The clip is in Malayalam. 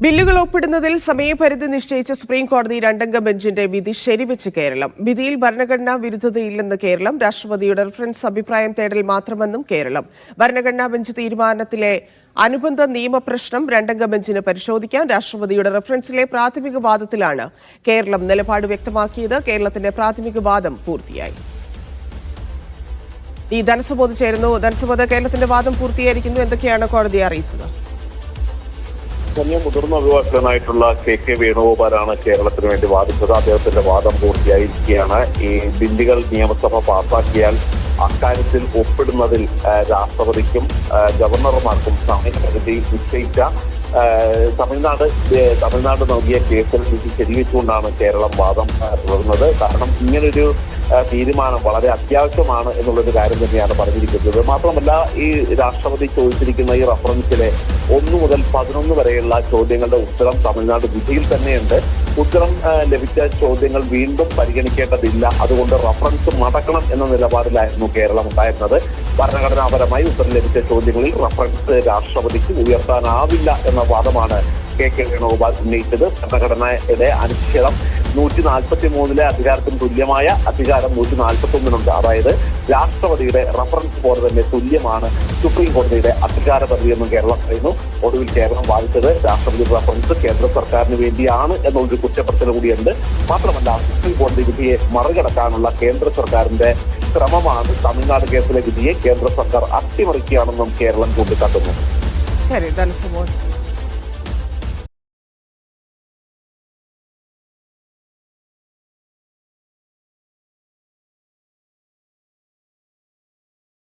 ബില്ലുകൾ ഒപ്പിടുന്നതിൽ സമയപരിധി നിശ്ചയിച്ച സുപ്രീം കോടതി രണ്ടംഗ ബെഞ്ചിന്റെ വിധി ശരിവെച്ച് കേരളം. വിധിയിൽ ഭരണഘടനാ വിരുദ്ധതയില്ലെന്ന് കേരളം. രാഷ്ട്രപതിയുടെ റഫറൻസ് അഭിപ്രായം തേടൽ മാത്രമെന്നും കേരളം. ഭരണഘടനാ ബെഞ്ച് തീരുമാനത്തിലെ അനുബന്ധ നിയമപ്രശ്നം രണ്ടംഗ ബെഞ്ചിന് പരിശോധിക്കാൻ. രാഷ്ട്രപതിയുടെ റഫറൻസിലെ പ്രാഥമിക വാദത്തിലാണ് കേരളം നിലപാട് വ്യക്തമാക്കിയത്. കേരളത്തിന്റെ പ്രാഥമിക വാദം പൂർത്തിയായി. ഈ ധനസുബോധ് ചേരുന്നു. ധനസുബോധ്, കേരളത്തിന്റെ വാദം പൂർത്തിയായിരിക്കുന്നു. എന്തൊക്കെയാണ് കോടതി അറിയിച്ചത്? മുതിർന്ന അഭിഭാഷകനായിട്ടുള്ള കെ വേണുഗോപാലാണ് കേരളത്തിന് വേണ്ടി വാദിച്ചത്. അദ്ദേഹത്തിന്റെ വാദം പൂർത്തിയായിരിക്കുകയാണ്. ഈ ബില്ലുകൾ നിയമസഭ പാസാക്കിയാൽ അക്കാര്യത്തിൽ ഒപ്പിടുന്നതിൽ രാഷ്ട്രപതിക്കും ഗവർണർമാർക്കും സമയപരിധി നിശ്ചയിച്ച തമിഴ്നാട് നൽകിയ കേസിൽ വിധി ശരിവെച്ചുകൊണ്ടാണ് കേരളം വാദം തുടർന്നത്. കാരണം ഇങ്ങനൊരു തീരുമാനം വളരെ അത്യാവശ്യമാണ് എന്നുള്ളൊരു കാര്യം തന്നെയാണ് പറഞ്ഞിരിക്കുന്നത്. മാത്രമല്ല, ഈ രാഷ്ട്രപതി ചോദിച്ചിരിക്കുന്ന ഈ റഫറൻസിലെ 1 മുതൽ 11 വരെയുള്ള ചോദ്യങ്ങളുടെ ഉത്തരം തമിഴ്നാട് വിധിയിൽ തന്നെയുണ്ട്. ഉത്തരം ലഭിച്ച ചോദ്യങ്ങൾ വീണ്ടും പരിഗണിക്കേണ്ടതില്ല, അതുകൊണ്ട് റഫറൻസ് മടക്കണം എന്ന നിലപാടിലായിരുന്നു കേരളം ഉണ്ടായിരുന്നത്. ഭരണഘടനാപരമായി ഉത്തരം ലഭിച്ച ചോദ്യങ്ങളിൽ റഫറൻസ് രാഷ്ട്രപതിക്ക് ഉയർത്താനാവില്ല എന്ന വാദമാണ് കെ വേണുഗോപാൽ ഉന്നയിച്ചത്. ഭരണഘടനയുടെ അനുച്ഛേദം 143 അധികാരത്തിന് തുല്യമായ അധികാരം 141 അതായത് രാഷ്ട്രപതിയുടെ റഫറൻസ് പോലെ തന്നെ തുല്യമാണ് സുപ്രീം കോടതിയുടെ അധികാരപരിധിയെന്നും കേരളം പറയുന്നു. ഒടുവിൽ കേരളം വാദിച്ചത് രാഷ്ട്രപതിയുടെ റഫറൻസ് കേന്ദ്ര സർക്കാരിന് വേണ്ടിയാണ് എന്നുള്ളൊരു കുറ്റപ്പെടുത്തൽ കൂടിയുണ്ട്. മാത്രമല്ല, സുപ്രീം കോടതി വിധിയെ മറികടക്കാനുള്ള കേന്ദ്ര സർക്കാരിന്റെ ശ്രമമാണ് തമിഴ്നാട് കേസിലെ വിധിയെ കേന്ദ്ര സർക്കാർ അട്ടിമറിക്കുകയാണെന്നും കേരളം ചൂണ്ടിക്കാട്ടുന്നു.